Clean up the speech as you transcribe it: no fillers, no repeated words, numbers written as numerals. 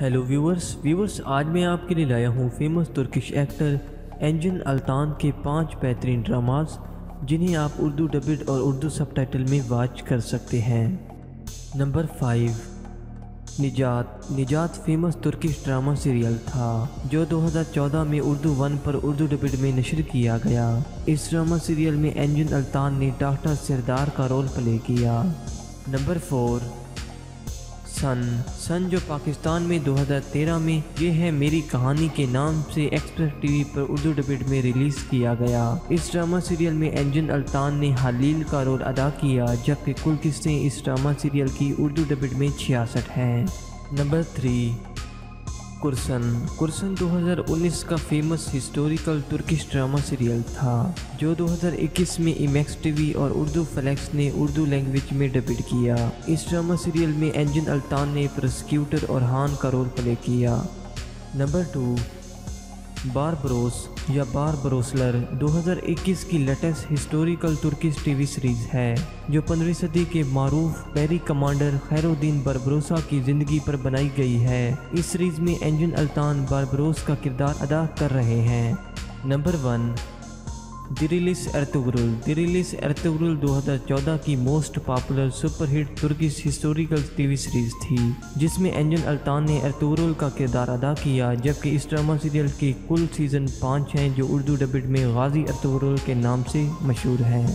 Hello viewers آج میں آپ کے لیے لایا ہوں فیمس ترکش ایکٹر انجن التان کے 5 بہترین ڈراماز جنہیں آپ اردو ڈبڈ اور اردو سب ٹائٹل میں واچ کر سکتے ہیں۔ نمبر 5، نجات فیمس ترکش ڈرامہ سیریل تھا جو 2014 میں اردو 1 پر اردو ڈبڈ میں نشر کیا گیا۔ اس ڈرامہ سیریل میں انجن التان نے ڈاکٹر سردار کا رول پلے کیا۔ نمبر 4، سن جو پاکستان میں 2013 میں یہ ہے میری کہانی کے نام سے ایکسپریس ٹی وی پر اردو ڈبڈ میں ریلیز کیا گیا۔ اس ڈرامہ سیریل میں انجن التان نے حلیل کا رول ادا کیا، جبکہ کل قسطیں اس ڈرامہ سیریل کی اردو ڈبڈ میں 66 ہیں۔ نمبر 3، کرسن 2019 کا famous historical Turkish drama serial تھا جو 2021 میں ایمیکس ٹی وی اور اردو فلیکس نے اردو لینگویج میں ڈبڈ کیا۔ اس ڈرامہ سیریل میں انجن التان نے پروسیکیوٹر اورہان کا رول پلے کیا۔ نمبر 2، باربروسلر 2021 کی latest historical Turkish T V series ہے جو 15ویں صدی کے معروف پیری کمانڈر خیرالدین باربروسا کی زندگی پر بنائی گئی ہے۔ اس سیریز میں انجن التان باربروس کا کردار ادا کر رہے ہیں۔ نمبر 1، دیریلیس ارطغرل 2014 کی most popular super hit Turkish historical T V series تھی جس میں انجن التان نے ارطغرل کا کردار ادا کیا، جبکہ اس ڈرامہ سیریل کے کل سیزن 5 ہیں جو اردو ڈبڈ میں غازی ارطغرل کے نام سے مشہور ہیں۔